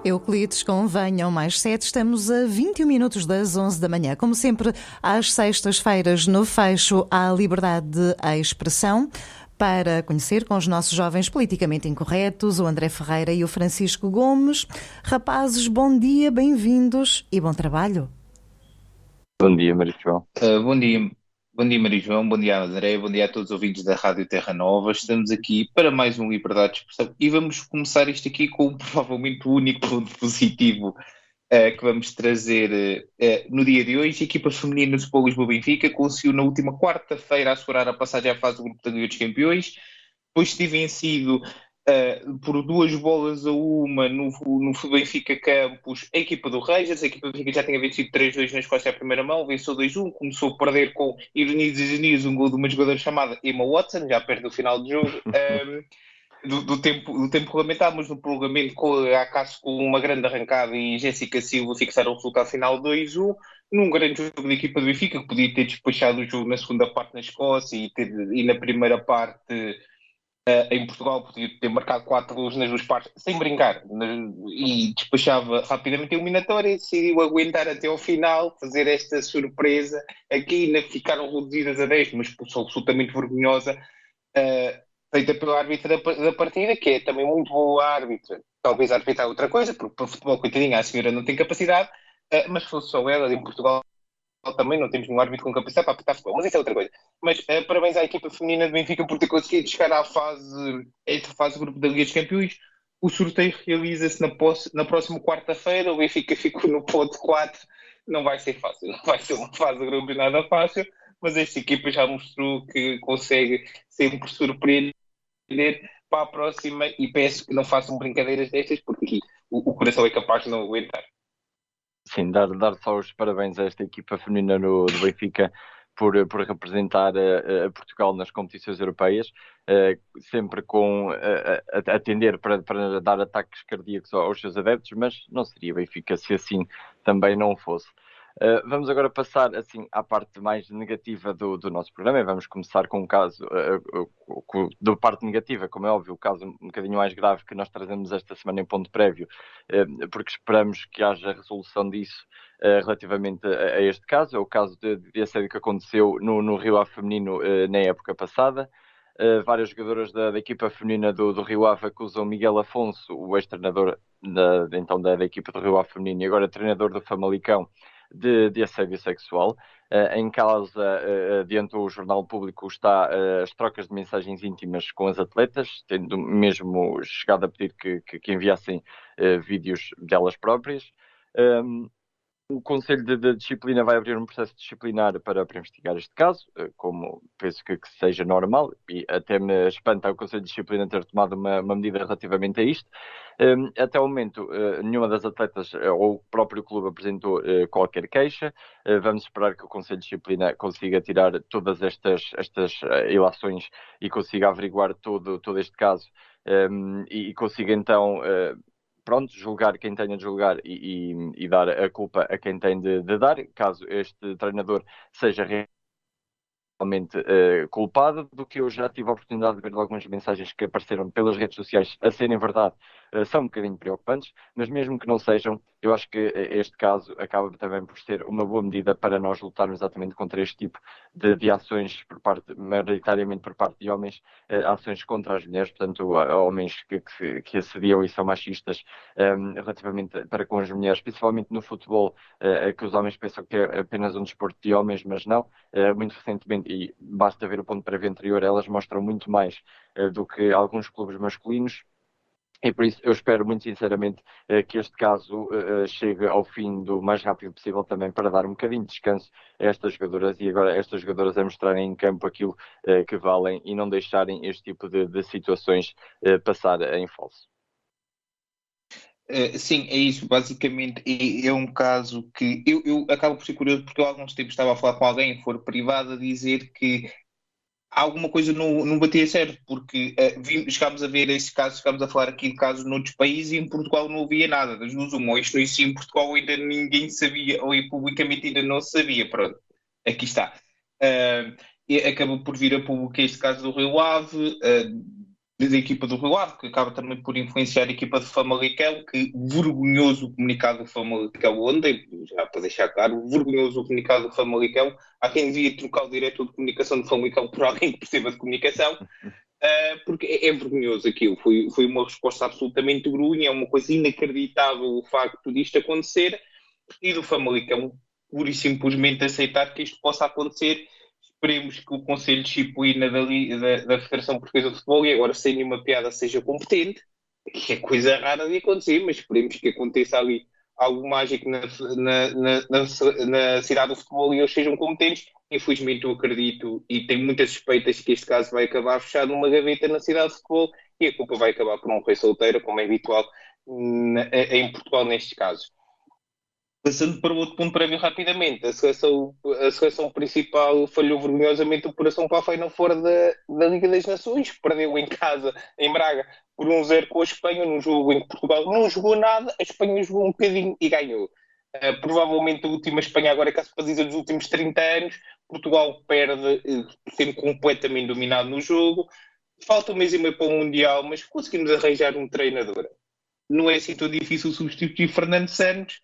Euclides com Venham Mais 7, estamos a 21 minutos das 11 da manhã. Como sempre, às sextas-feiras, no Fecho, há liberdade de expressão para conhecer com os nossos jovens politicamente incorretos, o André Ferreira e o Francisco Gomes. Rapazes, bom dia, bem-vindos e bom trabalho. Bom dia, Maria João. Bom dia Maria João, bom dia André, bom dia a todos os ouvintes da Rádio Terra Nova. Estamos aqui para mais um Liberdade de Expressão e vamos começar isto aqui com provavelmente o único ponto positivo que vamos trazer no dia de hoje. A equipa feminina do Sport Lisboa-Benfica conseguiu na última quarta-feira assegurar a passagem à fase do Grupo da Liga dos Campeões, depois de ter vencido por 2-1 no Benfica Campos, a equipa do Rangers. A equipa do Benfica já tinha vencido 3-2 na Escócia à primeira mão, venceu 2-1, começou a perder com ironias e genios um gol de uma jogadora chamada Emma Watson, já perto do final do jogo, do tempo regulamentar, mas no prolongamento, acaso com uma grande arrancada e Jéssica Silva fixaram o resultado final 2-1, num grande jogo da equipa do Benfica, que podia ter despachado o jogo na segunda parte na Escócia e na primeira parte em Portugal, podia ter marcado 4 gols nas duas partes, sem brincar, e despachava rapidamente a eliminatória. Decidiu aguentar até ao final, fazer esta surpresa. Aqui ainda ficaram reduzidas a 10, uma expulsão absolutamente vergonhosa, feita pela árbitra da partida, que é também muito boa árbitra. Talvez arbitrar outra coisa, porque para o futebol, coitadinha, a senhora não tem capacidade, mas se fosse só ela, em Portugal também não temos nenhum árbitro com capacidade para apitar futebol, mas isso é outra coisa. Mas parabéns à equipa feminina do Benfica por ter conseguido chegar esta fase do Grupo da Liga dos Campeões. O sorteio realiza-se na próxima quarta-feira. O Benfica ficou no pote 4. Não vai ser fácil, não vai ser uma fase do grupo nada fácil, mas esta equipa já mostrou que consegue sempre surpreender para a próxima, e peço que não façam brincadeiras destas, porque aqui o coração é capaz de não aguentar. Sim, dar só os parabéns a esta equipa feminina do Benfica por representar a Portugal nas competições europeias, sempre a tender para dar ataques cardíacos aos seus adeptos, mas não seria Benfica se assim também não fosse. Vamos agora passar assim à parte mais negativa do nosso programa, e vamos começar com um caso da parte negativa, como é óbvio, o caso um bocadinho mais grave que nós trazemos esta semana em ponto prévio, porque esperamos que haja resolução disso relativamente a este caso. É o caso de assédio que aconteceu no Rio Ave feminino na época passada. Várias jogadoras da equipa feminina do Rio Ave acusam Miguel Afonso, o ex-treinador da equipa do Rio Ave feminino e agora treinador do Famalicão, de assédio sexual. Em causa, adiantou o Jornal Público, está as trocas de mensagens íntimas com as atletas, tendo mesmo chegado a pedir que enviassem vídeos delas próprias. O Conselho de Disciplina vai abrir um processo disciplinar para investigar este caso, como penso que seja normal, e até me espanta o Conselho de Disciplina ter tomado uma medida relativamente a isto. Até o momento, nenhuma das atletas ou o próprio clube apresentou qualquer queixa. Vamos esperar que o Conselho de Disciplina consiga tirar todas estas ilações e consiga averiguar todo este caso, e consiga então julgar quem tenha de julgar e dar a culpa a quem tem de dar, caso este treinador seja realmente culpado. Do que eu já tive a oportunidade de ver algumas mensagens que apareceram pelas redes sociais a serem verdade, são um bocadinho preocupantes, mas mesmo que não sejam, eu acho que este caso acaba também por ser uma boa medida para nós lutarmos exatamente contra este tipo de ações, maioritariamente por parte de homens, ações contra as mulheres, portanto, homens que assediam e são machistas relativamente para com as mulheres, principalmente no futebol, que os homens pensam que é apenas um desporto de homens, mas não. Muito recentemente, e basta ver o ponto prévio anterior, elas mostram muito mais do que alguns clubes masculinos. E por isso eu espero muito sinceramente que este caso chegue ao fim do mais rápido possível, também para dar um bocadinho de descanso a estas jogadoras, e agora estas jogadoras a mostrarem em campo aquilo que valem e não deixarem este tipo de situações passar em falso. Sim, é isso. Basicamente é um caso que eu acabo por ser curioso, porque eu há alguns tempos estava a falar com alguém em foro privado a dizer que alguma coisa não batia certo, porque chegámos a ver esse caso, chegámos a falar aqui de casos noutros países e em Portugal não havia nada das duas uma, ou isto não existia em Portugal, ou ainda ninguém sabia, ou publicamente ainda não sabia. Pronto, aqui está. E acabou por vir a público este caso do Rio Ave. da equipa do Rio Ave, que acaba também por influenciar a equipa de Famalicão, que vergonhoso o comunicado do Famalicão ontem, já para deixar claro, vergonhoso o comunicado do Famalicão. Há quem devia trocar o diretor de comunicação do Famalicão por alguém que perceba de comunicação, porque é vergonhoso aquilo. Foi uma resposta absolutamente grunha, é uma coisa inacreditável o facto disto acontecer, e do Famalicão pura e simplesmente aceitar que isto possa acontecer. Esperemos que o Conselho de Disciplina da Federação Portuguesa de Futebol, e agora sem nenhuma piada, seja competente, que é coisa rara de acontecer, mas esperemos que aconteça ali algo mágico na cidade do futebol e eles sejam competentes. Infelizmente eu acredito e tenho muitas suspeitas que este caso vai acabar fechado numa gaveta na cidade de futebol e a culpa vai acabar por um rei solteiro, como é habitual em Portugal nestes casos. Passando para o outro ponto prévio rapidamente, a seleção principal falhou vergonhosamente o coração para a Final Four da Liga das Nações, perdeu em casa, em Braga, por 1-0 com a Espanha, num jogo em que Portugal não jogou nada, a Espanha jogou um bocadinho e ganhou. Provavelmente a última Espanha agora é caso para dizer dos últimos 30 anos, Portugal perde, sendo completamente dominado no jogo, falta um mês e meio para o Mundial, mas conseguimos arranjar um treinador. Não é assim tão difícil substituir Fernando Santos,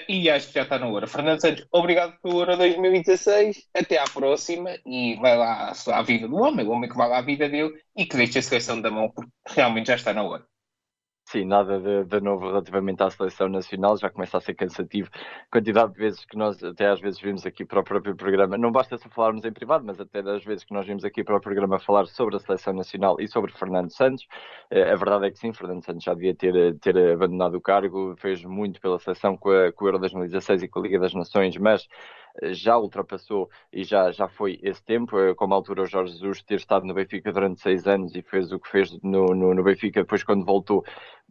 e acho que já está na hora. Fernando Santos, obrigado pelo Euro 2016. Até à próxima. E vai lá à vida do homem. O homem que vai lá à vida dele e que deixe a seleção da mão, porque realmente já está na hora. Sim, nada de novo relativamente à seleção nacional, já começa a ser cansativo. A quantidade de vezes que nós até às vezes vimos aqui para o próprio programa, não basta só falarmos em privado, mas até das vezes que nós vimos aqui para o programa falar sobre a seleção nacional e sobre Fernando Santos. A verdade é que sim, Fernando Santos já devia ter abandonado o cargo, fez muito pela seleção com o Euro 2016 e com a Liga das Nações, mas já ultrapassou e já foi esse tempo, como a altura o Jorge Jesus ter estado no Benfica durante 6 anos e fez o que fez no Benfica, depois quando voltou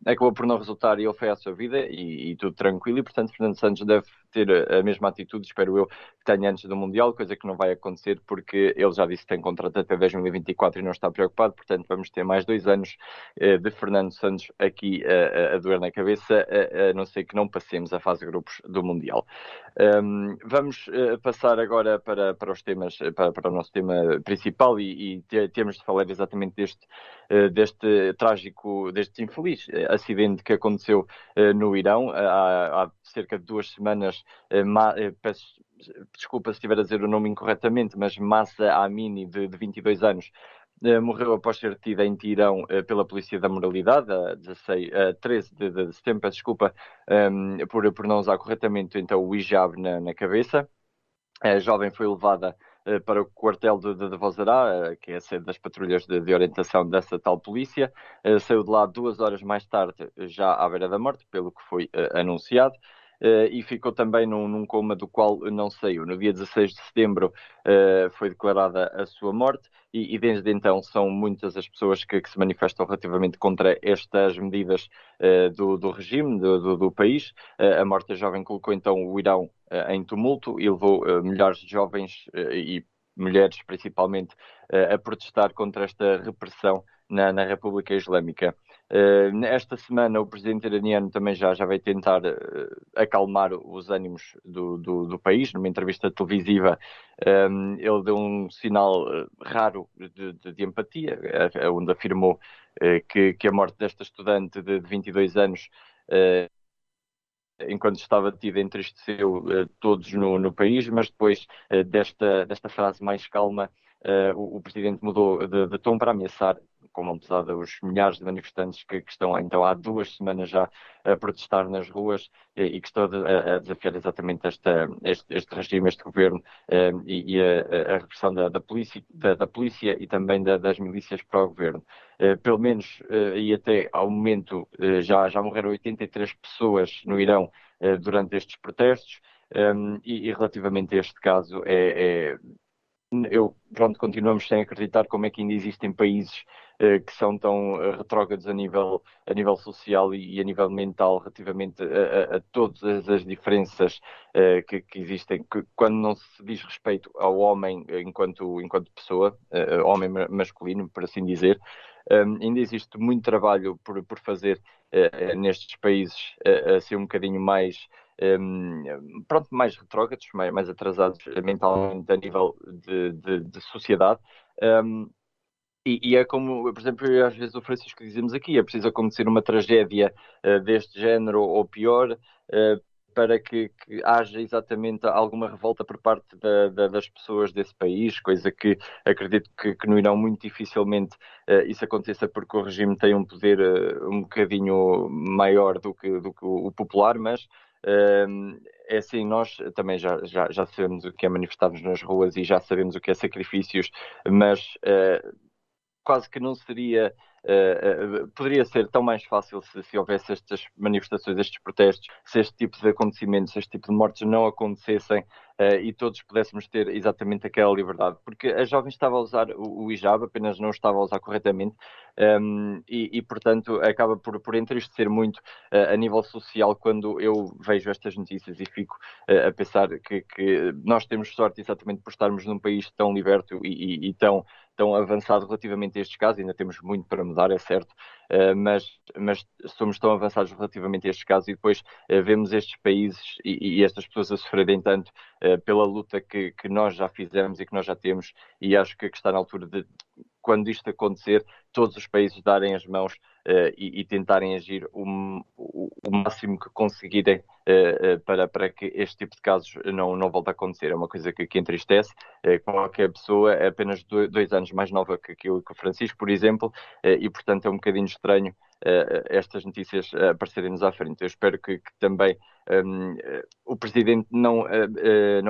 acabou por não resultar e ele foi à sua vida e tudo tranquilo e portanto Fernando Santos deve ter a mesma atitude, espero eu, que tenha antes do Mundial, coisa que não vai acontecer porque ele já disse que tem contrato até 2024 e não está preocupado, portanto vamos ter mais 2 anos de Fernando Santos aqui a doer na cabeça, a não ser que não passemos a fase de grupos do Mundial. Vamos passar agora para os temas, para o nosso tema principal e temos de falar exatamente deste trágico, deste infeliz acidente que aconteceu no Irão há cerca de 2 semanas. Peço desculpa se estiver a dizer o nome incorretamente, mas Mahsa Amini, de 22 anos, morreu após ser detida em Teherão pela Polícia da Moralidade, a 13 de setembro, peço desculpa, por não usar corretamente então o hijab na cabeça. A jovem foi levada para o quartel de Vozará, que é a sede das patrulhas de orientação dessa tal polícia. Saiu de lá 2 horas mais tarde, já à beira da morte, pelo que foi anunciado. E ficou também num coma do qual não saiu. No dia 16 de setembro foi declarada a sua morte e desde então são muitas as pessoas que se manifestam relativamente contra estas medidas do regime, do país. A morte da jovem colocou então o Irão em tumulto e levou milhares de jovens e mulheres principalmente a protestar contra esta repressão na República Islâmica. Esta semana o presidente iraniano também já veio tentar acalmar os ânimos do país. Numa entrevista televisiva ele deu um sinal raro de empatia, onde afirmou que a morte desta estudante de 22 anos enquanto estava detida, entristeceu todos no país, mas depois desta frase mais calma, o presidente mudou de tom para ameaçar, como apesar dos milhares de manifestantes que estão então há 2 semanas já a protestar nas ruas e que estão a desafiar exatamente este regime, este governo e a repressão da polícia e também das milícias para o governo. Pelo menos, e até ao momento, já morreram 83 pessoas no Irão durante estes protestos, e relativamente a este caso, continuamos sem acreditar como é que ainda existem países que são tão retrógrados a nível social e a nível mental relativamente a todas as diferenças que existem, quando não se diz respeito ao homem enquanto pessoa, homem masculino, por assim dizer. Ainda existe muito trabalho por fazer nestes países a ser um bocadinho mais mais retrógrados, mais atrasados mentalmente a nível de sociedade. E é como, por exemplo, às vezes o Francisco dizemos aqui, é preciso acontecer uma tragédia deste género ou pior, para que haja exatamente alguma revolta por parte das pessoas desse país, coisa que acredito que no Irão muito dificilmente isso aconteça, porque o regime tem um poder um bocadinho maior do que o popular, mas é assim, nós também já sabemos o que é manifestarmos nas ruas e já sabemos o que é sacrifícios, mas quase que não seria. Poderia ser tão mais fácil se houvesse estas manifestações, estes protestos, se este tipo de acontecimentos, se este tipo de mortes não acontecessem, e todos pudéssemos ter exatamente aquela liberdade. Porque a jovem estava a usar o hijab, apenas não estava a usar corretamente, portanto, acaba por entristecer muito a nível social quando eu vejo estas notícias e fico a pensar que nós temos sorte exatamente por estarmos num país tão liberto e tão avançado relativamente a estes casos. Ainda temos muito para mudar, é certo, mas somos tão avançados relativamente a estes casos e depois vemos estes países e estas pessoas a sofrerem tanto pela luta que nós já fizemos e que nós já temos, e acho que está na altura de, quando isto acontecer, todos os países darem as mãos e tentarem agir o máximo que conseguirem para que este tipo de casos não volte a acontecer. É uma coisa que entristece. Qualquer pessoa é apenas 2 anos mais nova que o Francisco, por exemplo, e portanto é um bocadinho estranho estas notícias aparecerem-nos à frente. Eu espero que também o Presidente não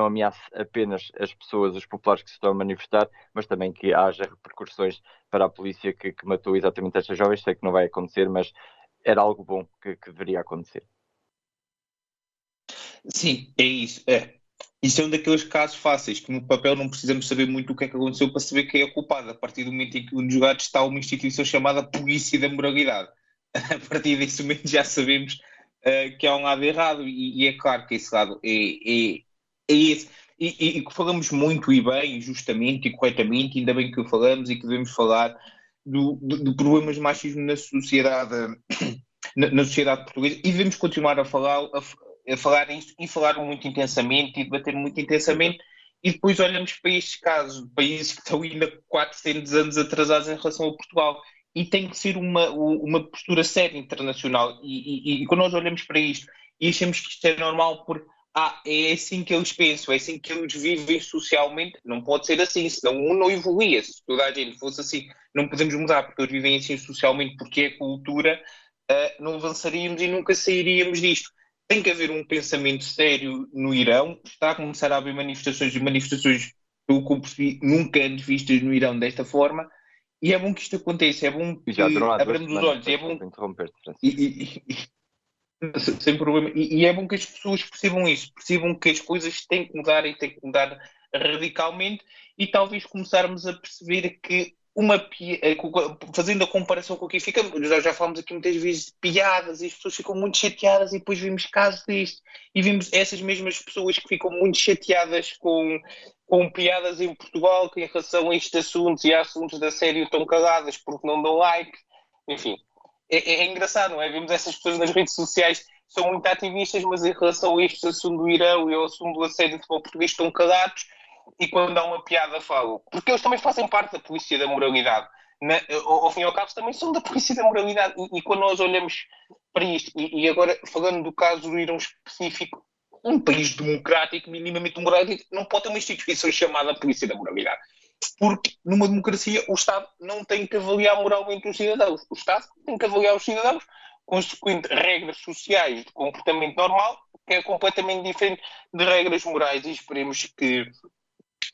ameace apenas as pessoas, os populares que se estão a manifestar, mas também que haja repercussões para a polícia que matou exatamente estas jovens. Sei que não vai acontecer, mas era algo bom que deveria acontecer. Sim, é isso. Isso é um daqueles casos fáceis que no papel não precisamos saber muito o que é que aconteceu para saber quem é o culpado. A partir do momento em que nos jogados está uma instituição chamada Polícia da Moralidade. A partir desse momento já sabemos que há um lado errado, e é claro que esse lado é esse. E que falamos muito e bem, justamente e corretamente, ainda bem que o falamos e que devemos falar do problemas de machismo na sociedade, na sociedade portuguesa, e devemos continuar a falar isto e falar muito intensamente e debater muito intensamente, e depois olhamos para estes casos, países que estão ainda 400 anos atrasados em relação a Portugal, e tem que ser uma postura séria internacional, e quando nós olhamos para isto e achamos que isto é normal porque é assim que eles pensam, é assim que eles vivem socialmente, não pode ser assim, senão não evoluía. Se toda a gente fosse assim, não podemos mudar porque eles vivem assim socialmente, porque é cultura, não avançaríamos e nunca sairíamos disto. Tem que haver um pensamento sério no Irão, está a começar a haver manifestações, e manifestações, pelo que eu percebi, nunca antes vistas no Irão desta forma, e é bom que isto aconteça, é bom E já que duram há 2 abramos os semanas, olhos, é bom, interromper-te, e, Francisco. e- sem problema, e é bom que as pessoas percebam isso, percebam que as coisas têm que mudar e têm que mudar radicalmente, e talvez começarmos a perceber que fazendo a comparação com o que fica, já falamos aqui muitas vezes de piadas, e as pessoas ficam muito chateadas, e depois vimos casos disto, e vimos essas mesmas pessoas que ficam muito chateadas com piadas em Portugal, que em relação a estes assuntos e a assuntos da série estão caladas porque não dão like, enfim. É engraçado, não é? Vemos essas pessoas nas redes sociais, são muito ativistas, mas em relação a este assunto do Irão e ao assunto do assédio de futebol português estão calados, e quando há uma piada falam. Porque eles também fazem parte da polícia da moralidade. Ao fim e ao cabo também são da polícia da moralidade. E quando nós olhamos para isto, e agora falando do caso do Irão específico, um país democrático, minimamente democrático, não pode ter uma instituição chamada polícia da moralidade. Porque numa democracia o Estado não tem que avaliar moralmente os cidadãos. O Estado tem que avaliar os cidadãos consequente regras sociais de comportamento normal, que é completamente diferente de regras morais, e esperemos que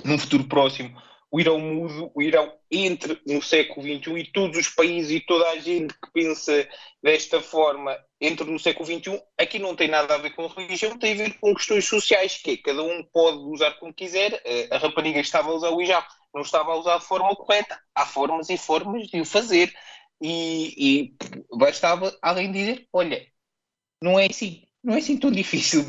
num futuro próximo o Irão mude, o Irão entre no século XXI, e todos os países e toda a gente que pensa desta forma entre no século XXI. Aqui não tem nada a ver com religião, tem a ver com questões sociais, que cada um pode usar como quiser. A rapariga estava a usar o hijab, não estava a usar de forma correta. Há formas e formas de o fazer, e bastava alguém dizer, olha, não é assim tão difícil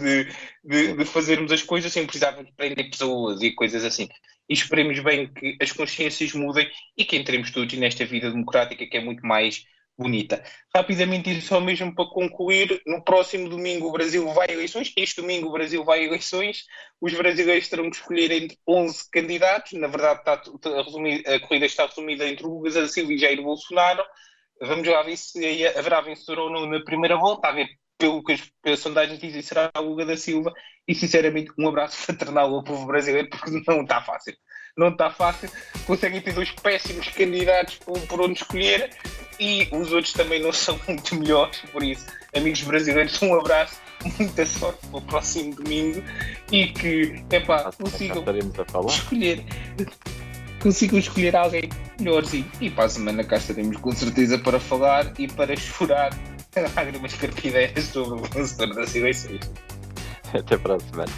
de fazermos as coisas sem precisar de prender pessoas e coisas assim. E esperemos bem que as consciências mudem e que entremos todos nesta vida democrática, que é muito mais bonita. Rapidamente, e só mesmo para concluir, no próximo domingo o Brasil vai a eleições, este domingo o Brasil vai a eleições, os brasileiros terão que escolher entre 11 candidatos, na verdade a corrida está resumida entre o Lula da Silva e Jair Bolsonaro. Vamos lá ver se haverá vencedor ou não na primeira volta, a ver, pelo que as sondagens dizem, será o Lula da Silva, e sinceramente um abraço fraternal ao povo brasileiro, porque não está fácil. Não está fácil, conseguem ter dois péssimos candidatos por onde escolher, e os outros também não são muito melhores, por isso, amigos brasileiros, um abraço, muita sorte para o próximo domingo, e que, consigam escolher alguém melhorzinho. E para a semana cá estaremos com certeza para falar e para chorar lágrimas carpideiras sobre o vencedor das eleições. Até para a semana.